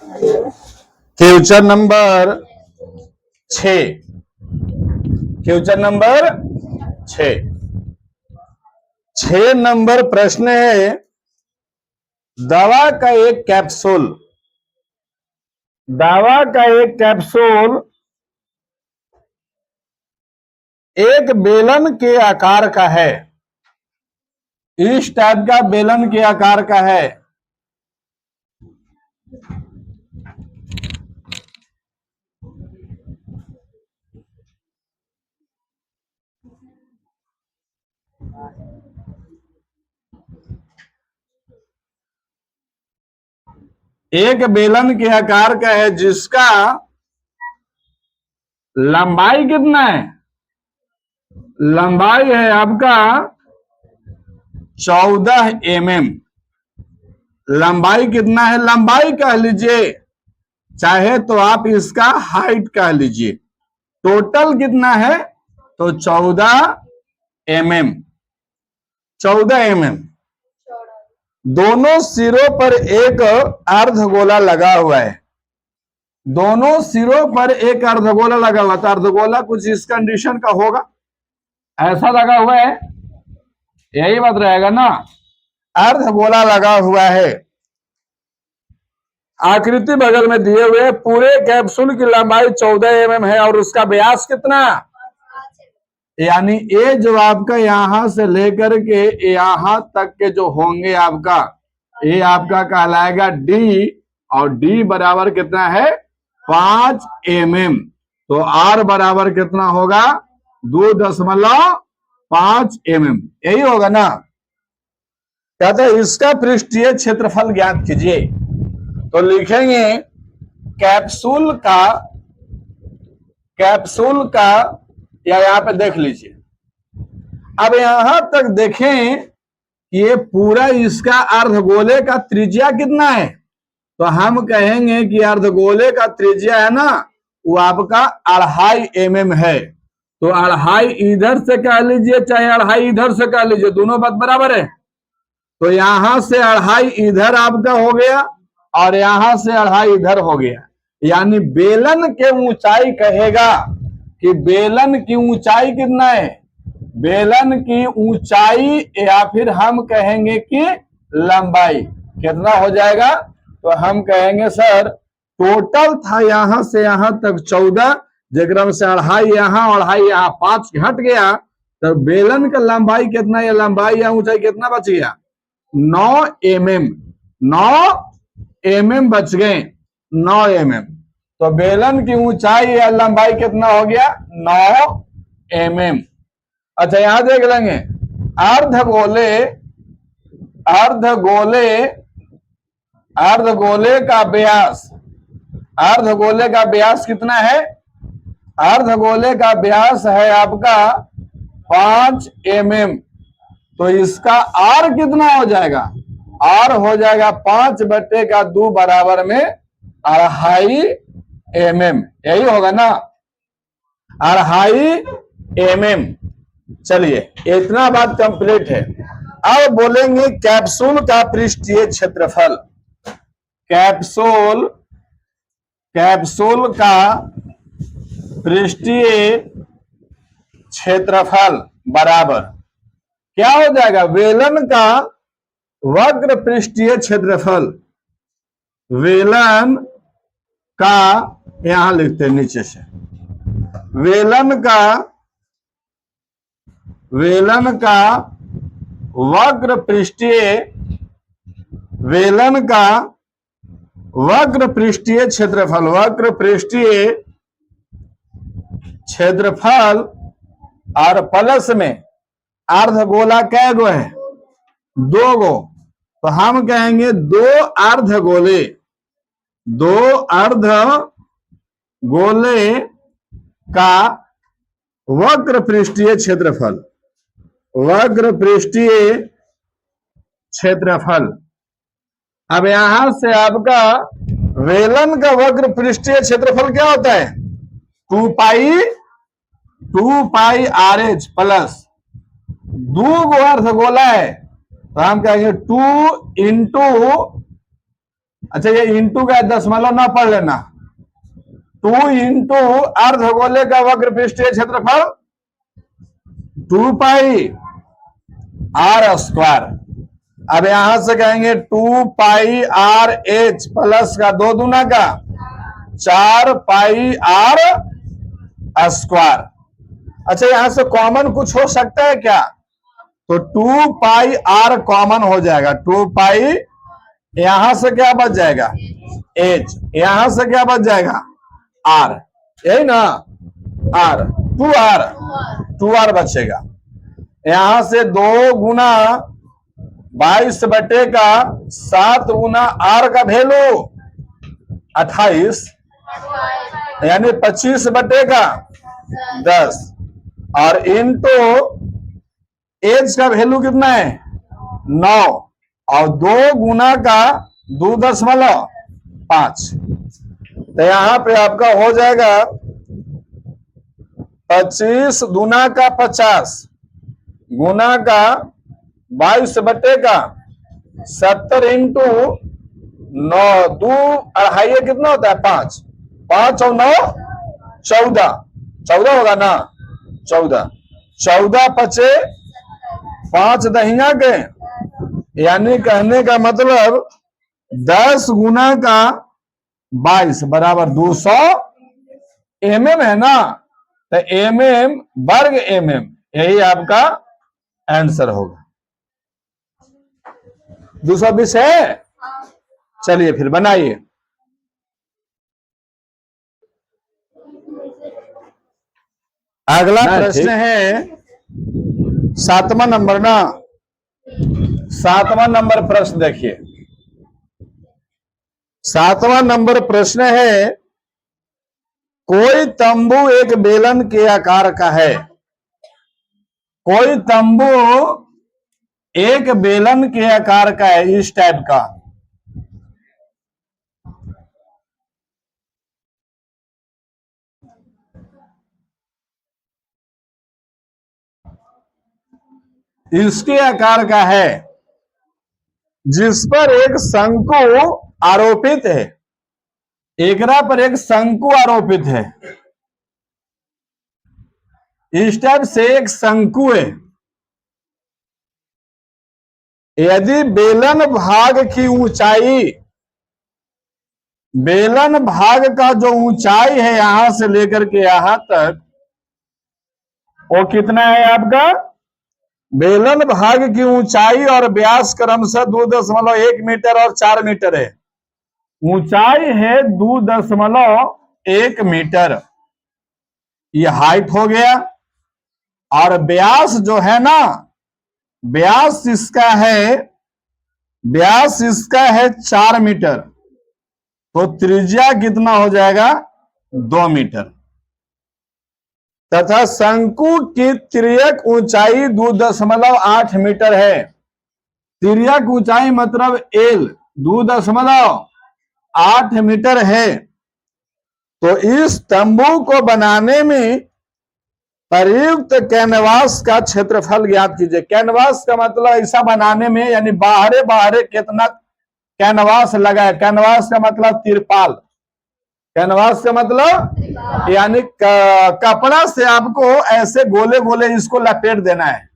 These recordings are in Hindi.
Question number 6। Question number 6। 6 number प्रश्न है, दवा का एक कैप्सूल, दवा का एक कैप्सूल एक बेलन के आकार का है, इस टाइप का बेलन के आकार का है। एक बेलन के आकार का है जिसका लंबाई कितना है? लंबाई है आपका 14 mm। लंबाई कितना है? लंबाई कह लीजिए, चाहे तो आप इसका हाइट कह लीजिए। टोटल कितना है? तो 14 mm। 14 mm। दोनों सिरों पर एक अर्धगोला लगा हुआ है, दोनों सिरों पर एक अर्धगोला लगा हुआ। तो अर्धगोला कुछ इस कंडीशन का होगा, ऐसा लगा हुआ है, यही बात रहेगा ना। अर्धगोला लगा हुआ है, आकृति बगल में दिए हुए। पूरे कैप्सूल की लंबाई 14 mm है और उसका व्यास कितना? यानी ये जो आपका यहां से लेकर के यहां तक के जो होंगे आपका, ये आपका कहलाएगा डी, और डी बराबर कितना है? 5 mm। तो आर बराबर कितना होगा? 2.5 mm। यही होगा ना। कहते हैं इसका पृष्ठीय क्षेत्रफल ज्ञात कीजिए। तो लिखेंगे कैप्सूल का या यहां पे देख लीजिए। अब यहां तक देखें कि ये पूरा इसका अर्धगोले का त्रिज्या कितना है। तो हम कहेंगे कि अर्धगोले का त्रिज्या है ना, वो आपका 2.5 mm है। तो 2.5 इधर से कह लीजिए, चाहे 2.5 इधर से कह लीजिए, दोनों बात बराबर है। तो यहां से 2.5 इधर आपका हो गया और यहां से 2.5 इधर हो गया। यानी बेलन के ऊंचाई कहेगा कि बेलन की ऊंचाई कितना है? बेलन की ऊंचाई या फिर हम कहेंगे कि लंबाई कितना हो जाएगा? तो हम कहेंगे सर टोटल था यहां से यहां तक 14, जगह से 2.5 यहां और 2.5 यहां, 5 घट गया। तो बेलन का लंबाई कितना है? लंबाई या ऊंचाई कितना बच गया? 9 mm। 9 mm बच गए, 9 mm। तो बेलन की ऊंचाई या लंबाई कितना हो गया? 9 mm। अच्छा यहां देख लेंगे अर्धगोले का व्यास, अर्धगोले का व्यास कितना है? अर्धगोले का व्यास है आपका 5 mm। तो इसका आर कितना हो जाएगा? आर हो जाएगा 5/2 बराबर में 2.5 mm। यही होगा ना, 2.5 mm। चलिए इतना बात कंप्लीट है। अब बोलेंगे कैप्सूल का पृष्ठीय क्षेत्रफल। कैप्सूल का पृष्ठीय क्षेत्रफल बराबर क्या हो जाएगा? बेलन का वक्र पृष्ठीय क्षेत्रफल। बेलन का, यहां लिखते हैं नीचे से, बेलन का वक्र पृष्ठीय, बेलन का वक्र पृष्ठीय क्षेत्रफल, वक्र पृष्ठीय क्षेत्रफल और प्लस में अर्धगोला कै गो है? 2 गो। तो हम कहेंगे 2 अर्धगोले, 2 अर्धगोले का वक्र पृष्ठीय क्षेत्रफल, वक्र पृष्ठीय क्षेत्रफल। अब यहां से आपका बेलन का वक्र पृष्ठीय क्षेत्रफल क्या होता है? 2 पाई RH प्लस 2 गो अर्धगोला है, तो हम कहेंगे 2 इंटू अच्छा, ये इंटू का दशमलव ना पढ़ लेना। 2 इंटू अर्धगोले का वक्र पृष्ठीय क्षेत्रफल 2 पाई आर स्क्वायर। अब यहां से कहेंगे 2 पाई आर एच प्लस का 2 दूना का 4 पाई आर स्क्वायर। अच्छा, यहां से कॉमन कुछ हो सकता है क्या? तो 2 पाई आर कॉमन हो जाएगा। 2 पाई यहां से क्या बच जाएगा? एच। यहां से क्या बच जाएगा? आर। यही ना? आर 2 आर बचेगा। यहां से 2 गुना 22 बटे का 7 गुना आर का वैल्यू 28, यानी 25 बटे का 10, और इनटू एज का वैल्यू कितना है? 9, और 2 गुना का 2.5। तो यहां पे आपका हो जाएगा 25 गुना का 50 गुना का 22 बटे का 70 इंटू 9, 2 अढ़ाई कितना होता है? 5, 5 और 9 14, 14 होगा ना? 14 पचे 5 दहिया के, यानी कहने का मतलब 10 गुना का 22 बराबर 200 mm है ना? तो mm वर्ग mm, यही आपका आंसर होगा। 220 है। चलिए फिर बनाइए। अगला प्रश्न है 7वां नंबर ना? 7वां नंबर प्रश्न देखिए। 7वां नंबर प्रश्न है, कोई तंबू एक बेलन के आकार का है। कोई तंबू एक बेलन के आकार का है, इस टाइप का। इसके आकार का है, जिस पर एक शंकु आरोपित है। एकरा पर एक शंकु आरोपित है। इस टाइप से एक शंकु है। यदि बेलन भाग की ऊंचाई, बेलन भाग का जो ऊंचाई है यहां से लेकर के यहां तक, वो कितना है आपका? बेलन भाग की ऊंचाई और व्यास क्रमशः 2.1 मीटर और 4 मीटर है। ऊंचाई है 2.1 मीटर, ये हाइट हो गया। और व्यास जो है ना, व्यास इसका है 4 मीटर। तो त्रिज्या कितना हो जाएगा? 2 मीटर। तथा शंकु की तिर्यक ऊंचाई 2.8 मीटर है। तिर्यक ऊंचाई मतलब एल 2.8 मीटर है। तो इस तंबू को बनाने में प्रयुक्त कैनवास का क्षेत्रफल ज्ञात कीजिए। कैनवास का मतलब ऐसा बनाने में, यानी बाहरे कितना कैनवास लगा है। कैनवास का मतलब तिरपाल। कैनवास का मतलब यानी कपड़ा से आपको ऐसे गोले गोले इसको लपेट देना है।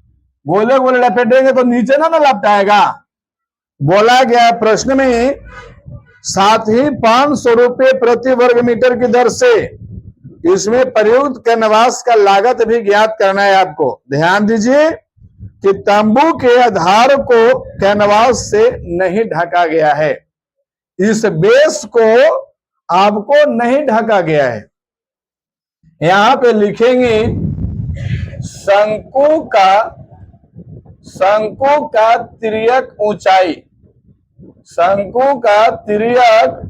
गोले गोले लपेटेंगे तो नीचे ना लपटाएगा। बोला गया प्रश्न में, साथ ही 500 रुपये प्रति वर्ग मीटर की दर से इसमें प्रयुक्त कैनवास का लागत भी ज्ञात करना है आपको। ध्यान दीजिए कि तंबू के आधार को कैनवास से नहीं ढका गया है। इस बेस को आपको नहीं ढका गया है। यहां पे लिखेंगे शंकु का तिर्यक ऊंचाई। शंकु का तिर्यक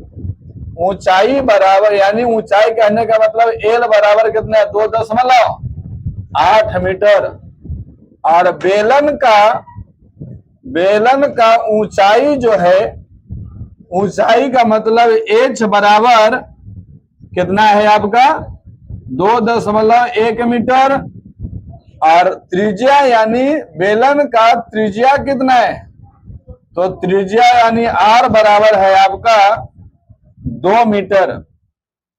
ऊंचाई बराबर, यानी ऊंचाई कहने का मतलब एल बराबर कितना है? 2.8 मीटर। और बेलन का ऊंचाई जो है, ऊंचाई का मतलब एच बराबर कितना है आपका? 2.1 मीटर। और त्रिज्या, यानी बेलन का त्रिज्या कितना है? तो त्रिज्या यानी आर बराबर है आपका 2 मीटर।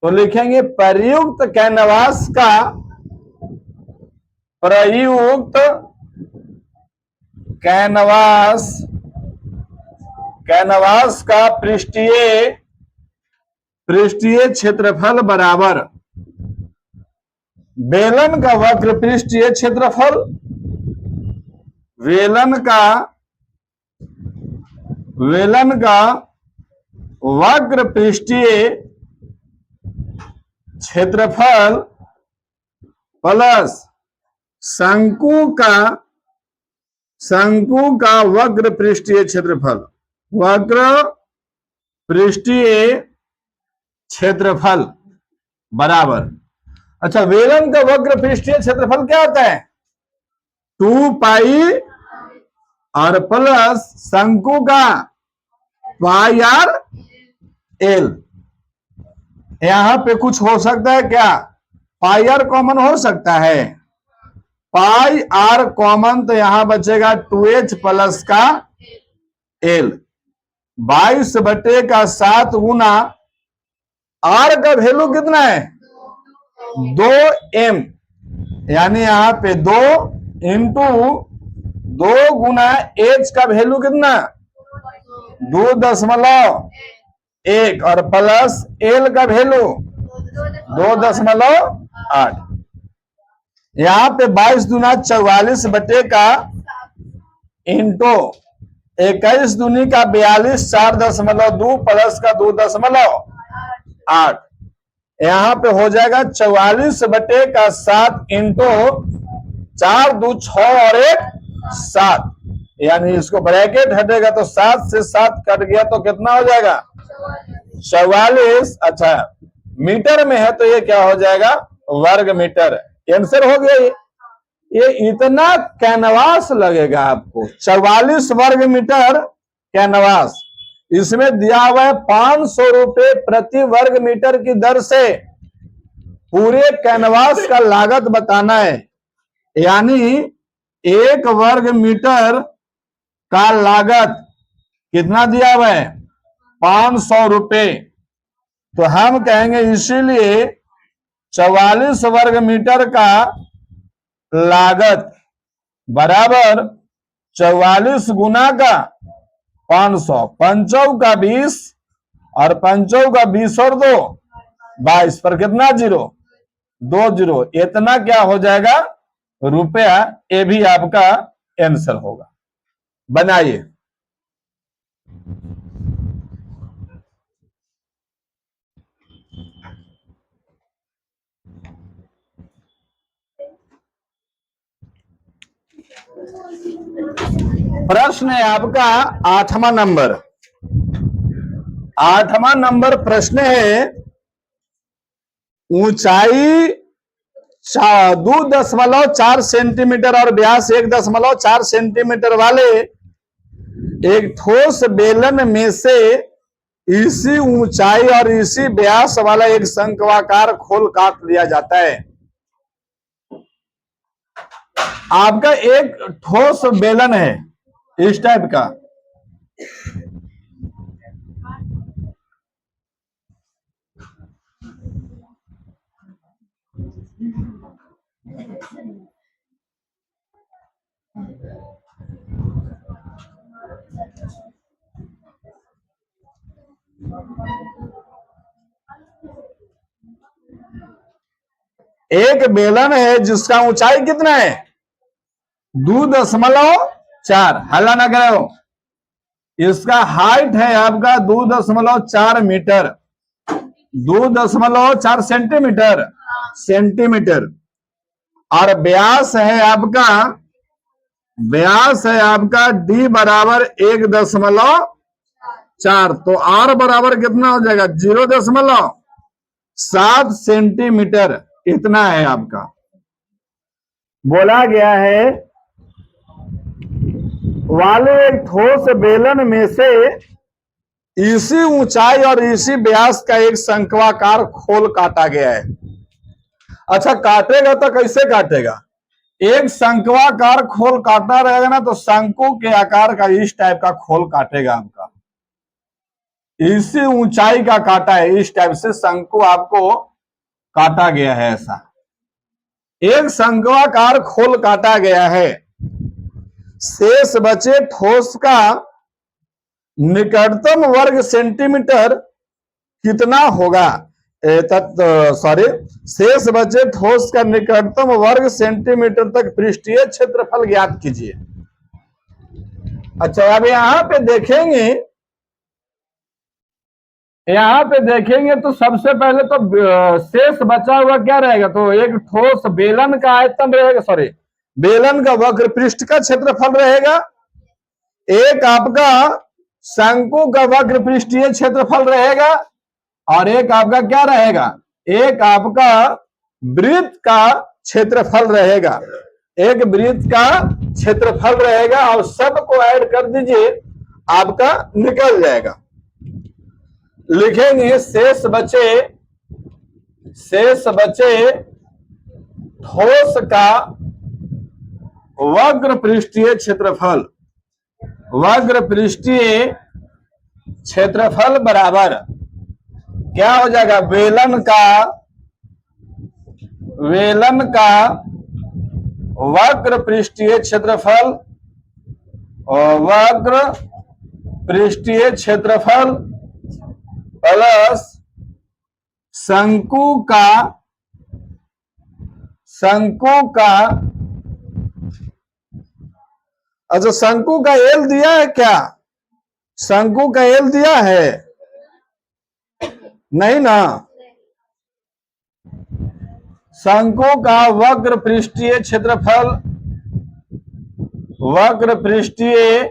तो लिखेंगे प्रयुक्त कैनवास का प्रयुक्त कैनवास कैनवास का पृष्ठीय क्षेत्रफल बराबर बेलन का वक्र पृष्ठीय क्षेत्रफल, वेलन का वक्र पृष्ठीय क्षेत्रफल प्लस शंकु का वक्र पृष्ठीय क्षेत्रफल, वक्र पृष्ठीय क्षेत्रफल बराबर। अच्छा, वेलन का वक्र पृष्ठीय क्षेत्रफल क्या होता है? 2 पाई और प्लस शंकु का पाई आर एल। यहां पे कुछ हो सकता है क्या? पाई आर कॉमन हो सकता है, पाई आर कॉमन, तो यहां बचेगा 2h प्लस का एल। 22/7 गुना आर का वैल्यू कितना है? 2m, यानी यहां पे 2 इंटू 2 गुना h का वैल्यू कितना? 2.1 और प्लस एल का वैल्यू 2.8। यहां पे 22 दूना 44 बटे का इंटू 21 दूनी का 42, 4.2 प्लस का 2.8। यहां पे हो जाएगा 44/7 इंटू 4 2 6 और 1 7, यानी इसको ब्रैकेट हटेगा तो 7 से 7 कट गया तो कितना हो जाएगा? 44। अच्छा, मीटर में है तो ये क्या हो जाएगा? वर्ग मीटर। आंसर हो गया। ये इतना कैनवास लगेगा आपको, 44 वर्ग मीटर कैनवास। इसमें दिया हुआ है 500 रुपए प्रति वर्ग मीटर की दर से पूरे कैनवास का लागत बताना है, यानी 1 वर्ग मीटर का लागत कितना दिया हुआ है? 500 रुपए। तो हम कहेंगे इसीलिए 44 वर्ग मीटर का लागत बराबर 44 गुना का 500, 5 का 20 और 5 का 20 और 2 22 पर कितना जीरो? 2 जीरो। इतना क्या हो जाएगा? रुपया। ये भी आपका आंसर होगा। बनाइए। प्रश्न है आपका 8वां नंबर। 8वां नंबर प्रश्न है, ऊंचाई 2.4 सेंटीमीटर और व्यास 1.4 सेंटीमीटर वाले एक ठोस बेलन में से इसी ऊंचाई और इसी व्यास वाला एक शंक्वाकार खोल काट लिया जाता है। आपका एक ठोस बेलन है इस टाइप का, एक बेलन है जिसका ऊंचाई कितना है? 2.4। हल्ला ना करो। इसका हाइट है आपका 2.4 मीटर, 2.4 सेंटीमीटर और व्यास है आपका d बराबर 1.4। तो r बराबर कितना हो जाएगा? 0.7 सेंटीमीटर। इतना है आपका। बोला गया है वाले एक ठोस बेलन में से इसी ऊंचाई और इसी व्यास का एक शंक्वाकार खोल काटा गया है। अच्छा, काटेगा तो कैसे काटेगा? एक शंक्वाकार खोल काटना रहेगा ना, तो शंकु के आकार का इस टाइप का खोल काटेगा आपका, इसी ऊंचाई का काटा है, इस टाइप से शंकु आपको काटा गया है। ऐसा एक शंक्वाकार खोल काटा गया है। शेष बचे ठोस का निकटतम वर्ग सेंटीमीटर कितना होगा? सॉरी, शेष बचे ठोस का निकटतम वर्ग सेंटीमीटर तक पृष्ठीय क्षेत्रफल ज्ञात कीजिए। अच्छा, अब यहां पे देखेंगे, तो सबसे पहले तो शेष बचा हुआ क्या रहेगा? तो एक ठोस बेलन का आयतन रहेगा, सॉरी बेलन का वक्र पृष्ठ का क्षेत्रफल रहेगा, एक आपका शंकु का वक्र पृष्ठीय क्षेत्रफल रहेगा, और एक आपका क्या रहेगा? एक आपका वृत्त का क्षेत्रफल रहेगा, एक वृत्त का क्षेत्रफल रहेगा, और सबको ऐड कर दीजिए, आपका निकल जाएगा। लिखेंगे शेष बचे ठोस का वक्र पृष्ठीय क्षेत्रफल, वक्र पृष्ठीय क्षेत्रफल बराबर क्या हो जाएगा? बेलन का वक्र पृष्ठीय क्षेत्रफल, और वक्र पृष्ठीय क्षेत्रफल प्लस शंकु का अच्छा, शंकु का एल दिया है क्या? शंकु का एल दिया है? नहीं ना। शंकु का वक्र पृष्ठीय क्षेत्रफल, वक्र पृष्ठीय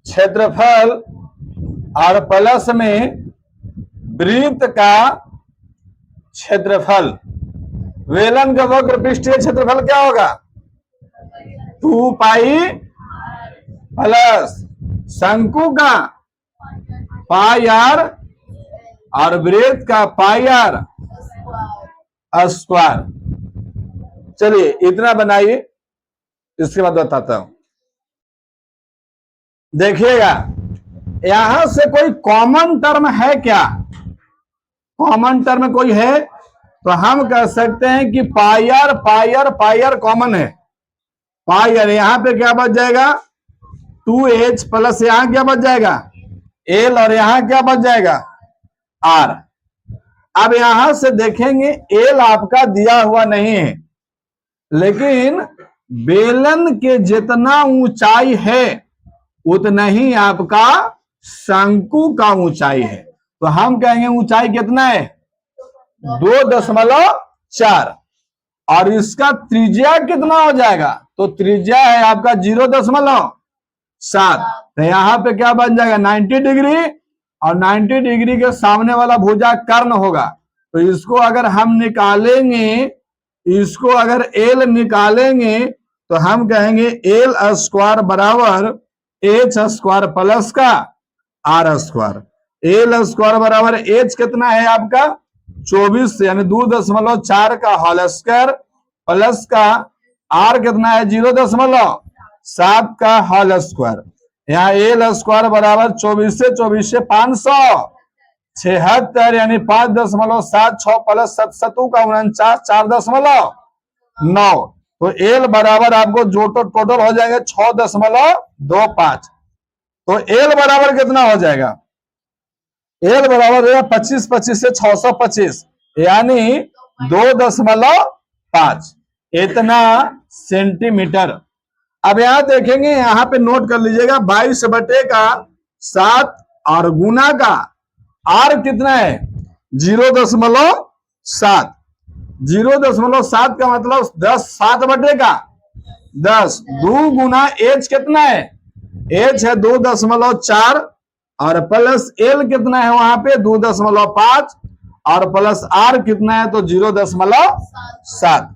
क्षेत्रफल, और प्लस में वृत्त का क्षेत्रफल। बेलन का वक्र पृष्ठीय क्षेत्रफल क्या होगा? 2 पाई प्लस शंकु का पाई आर, और वृत्त का पाई आर स्क्वायर। चलिए इतना बनाइए, इसके बाद बताता हूं। देखिएगा, यहां से कोई कॉमन टर्म है क्या? कॉमन टर्म कोई है तो हम कह सकते हैं कि पायर कॉमन है। पायर यहां पे क्या बच जाएगा? 2h प्लस यहां क्या बच जाएगा? l, और यहां क्या बच जाएगा? r। अब यहां से देखेंगे l आपका दिया हुआ नहीं है, लेकिन बेलन के जितना ऊंचाई है उतना ही आपका शंकु का ऊंचाई है। तो हम कहेंगे ऊंचाई कितना है? 2.4, और इसका त्रिज्या कितना हो जाएगा? तो त्रिज्या है आपका 0.7। तो यहां पे क्या बन जाएगा? 90 डिग्री, और 90 डिग्री के सामने वाला भुजा कर्ण होगा। तो इसको अगर हम निकालेंगे, इसको अगर एल निकालेंगे, तो हम कहेंगे एल स्क्वायर बराबर एच स्क्वायर प्लस का आर स्क्वायर। एल स्क्वायर बराबर एच कितना है आपका? 24, यानी 2.4 का होल स्क्वायर, प्लस का आर कितना है? 0.7 का होल स्क्वायर। यहाँ एल स्क्वायर बराबर 24 से 576, यानी 5.76 प्लस 7 का 49, 4.9। तो एल बराबर आपको जो टोटल हो जाएगा 6.25। तो एल बराबर कितना हो जाएगा? एल बराबर हो 25 से 625, यानी 2.5 इतना सेंटीमीटर। अब यहां देखेंगे, यहां पे नोट कर लीजिएगा 22/7, और गुना का आर कितना है? 0.7। 0.7 का मतलब 10/7 2 गुना एच कितना है? एच है 2.4, और प्लस एल कितना है वहां पे? 2.5, और प्लस आर कितना है? तो 0.7।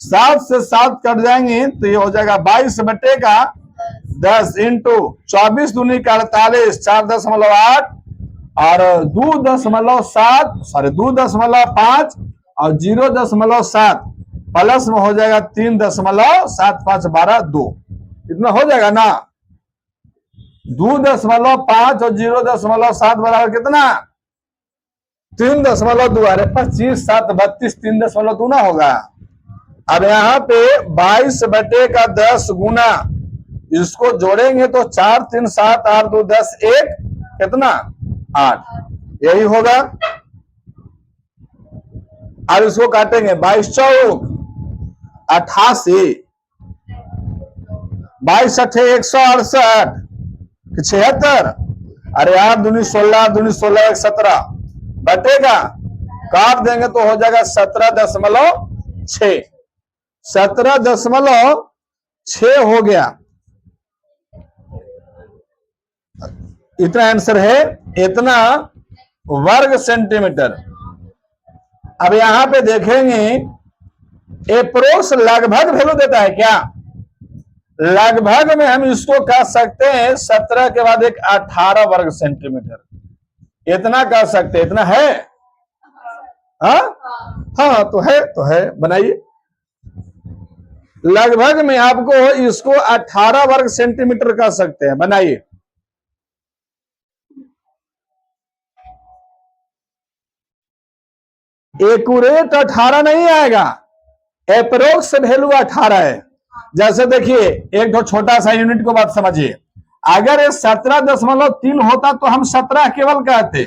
7 से 7 कट जाएंगे, तो ये हो जाएगा 22/10 इंटू 24 दूनी 48, 4.8, और 2.5 और 0.7, प्लस में हो जाएगा 3.75 2, इतना हो जाएगा ना। 2.5 और 0.7 बराबर कितना? 3.2। अरे 25 7 32 3.2 ना होगा। अब यहाँ पे 22/10 गुना, इसको जोड़ेंगे तो 4 3 7 8 2 10 1 कितना 8, यही होगा। अब इसको काटेंगे 22 चौक 88, 22 अठे 168 76। अरे 8 दूनी 16, 8 दूनी 16 1 17 बटेगा, काट देंगे तो हो जाएगा 17.6, 17.6 हो गया। इतना आंसर है, इतना वर्ग सेंटीमीटर। अब यहां पे देखेंगे एप्रोक्स लगभग वैल्यू देता है क्या? लगभग में हम इसको कह सकते हैं 17 के बाद एक 18 वर्ग सेंटीमीटर, इतना कह सकते हैं। इतना है? हाँ हाँ, तो है बनाइए। लगभग में आपको इसको 18 वर्ग सेंटीमीटर कह सकते हैं, बनाइए। एक्यूरेट 18 नहीं आएगा, एप्रोक्स वैल्यू 18 है। जैसे देखिए, एक तो छोटा सा यूनिट को बात समझिए। अगर ये 17.3 होता तो हम 17 केवल कहते।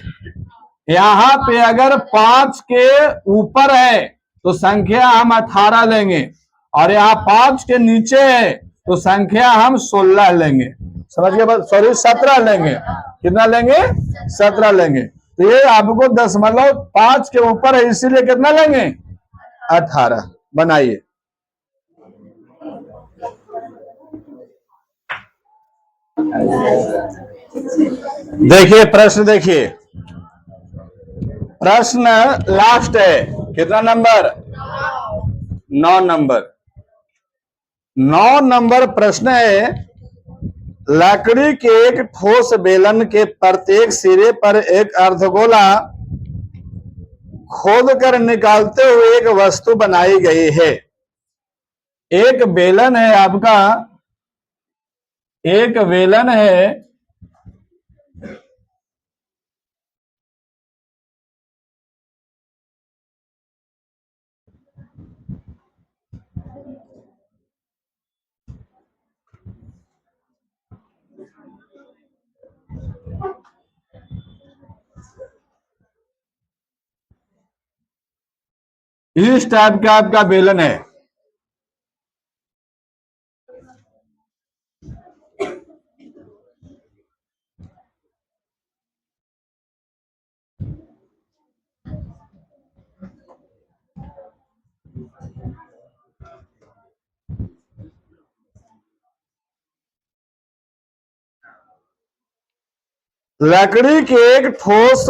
यहां पे अगर 5 के ऊपर है तो संख्या हम 18 लेंगे, और यहाँ 5 के नीचे है तो संख्या हम 16 लेंगे। समझ गए? सॉरी 17 लेंगे। कितना लेंगे? 17 लेंगे। तो ये आपको 5 के ऊपर है, इसीलिए कितना लेंगे? 18। बनाइए। देखिए प्रश्न, देखिए प्रश्न लास्ट है। कितना नंबर? 9 नंबर। 9 नंबर प्रश्न है, लकड़ी के एक ठोस बेलन के प्रत्येक सिरे पर एक अर्धगोला खोद कर निकालते हुए एक वस्तु बनाई गई है। एक बेलन है आपका, एक बेलन है, इस टाइप का आपका बेलन है। लकड़ी के एक ठोस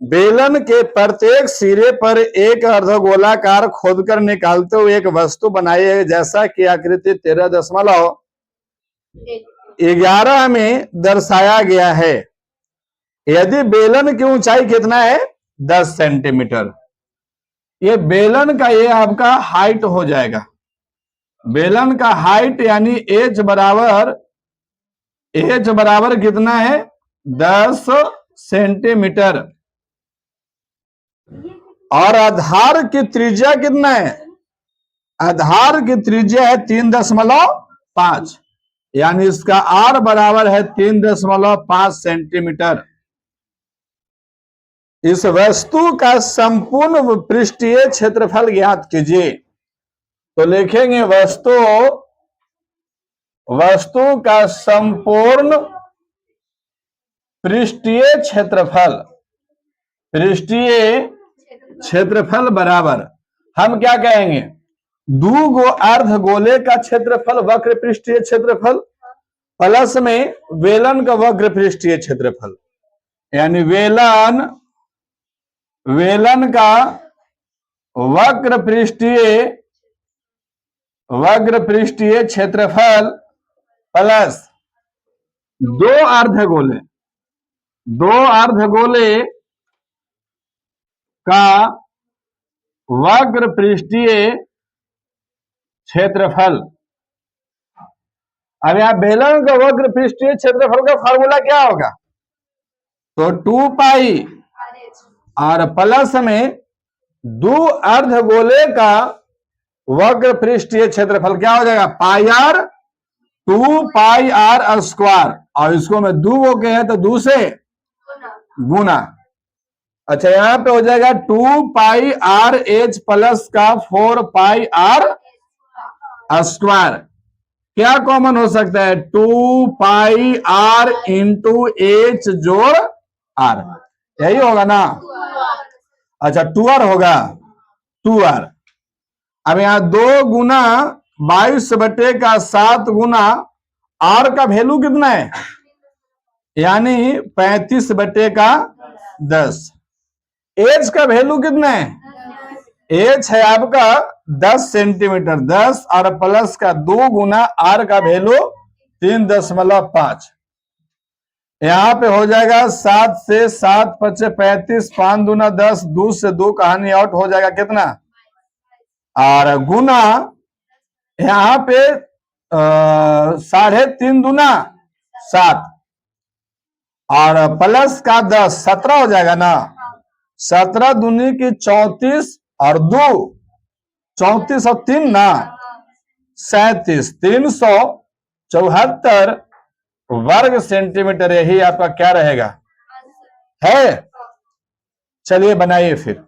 बेलन के प्रत्येक सिरे पर एक अर्धगोलाकार खोदकर निकालते हुए एक वस्तु बनाई है, जैसा कि आकृति 13.11 में दर्शाया गया है। यदि बेलन की ऊंचाई कितना है? 10 सेंटीमीटर। ये बेलन का, ये आपका हाइट हो जाएगा। बेलन का हाइट यानी एच बराबर कितना है? 10 सेंटीमीटर। और आधार की त्रिज्या कितना है? आधार की त्रिज्या है 3.5, यानी इसका आर बराबर है 3.5 सेंटीमीटर। इस वस्तु का संपूर्ण पृष्ठीय क्षेत्रफल ज्ञात कीजिए। तो लिखेंगे वस्तु का संपूर्ण पृष्ठीय क्षेत्रफल बराबर, हम क्या कहेंगे? 2 गो अर्धगोले का क्षेत्रफल वक्र पृष्ठीय क्षेत्रफल प्लस में वेलन का वक्र पृष्ठीय क्षेत्रफल, यानी वेलन का वक्र पृष्ठीय क्षेत्रफल प्लस 2 अर्धगोले का वक्र पृष्ठीय क्षेत्रफल। अब यहां बेलन का वक्र पृष्ठीय क्षेत्रफल का फार्मूला क्या होगा? तो 2 पाई और प्लस में दो अर्धगोले का वक्र पृष्ठीय क्षेत्रफल क्या हो जाएगा? पाई आर, 2 पाई आर स्क्वायर, और इसको मैं दो को कहे तो 2 से गुना। अच्छा, यहां पे हो जाएगा 2 पाई आर एच प्लस का 4 पाई आर स्क्वायर। क्या कॉमन हो सकता है? 2 पाई आर इंटू एच जोड़ आर, यही होगा ना? अच्छा, 2r होगा, 2r। अब यहां 2 गुना 22/7 गुना आर का वैल्यू कितना है? यानी 35/10। एच का वैल्यू कितना है? एच है आपका 10 सेंटीमीटर, 10 और प्लस का 2 गुना आर का वैल्यू 3.5। यहां पे हो जाएगा 7 से 7 × 5 = 35, 5 दूना 10, 2 से 2 कहानी आउट हो जाएगा कितना? और गुना यहां पे 3.5 दूना 7 और प्लस का 10, 17 हो जाएगा ना? 17 दूनी की 34 और 2, 34 और 3 ना 37, 374 वर्ग सेंटीमीटर। यही आपका क्या रहेगा? है। चलिए बनाइए फिर।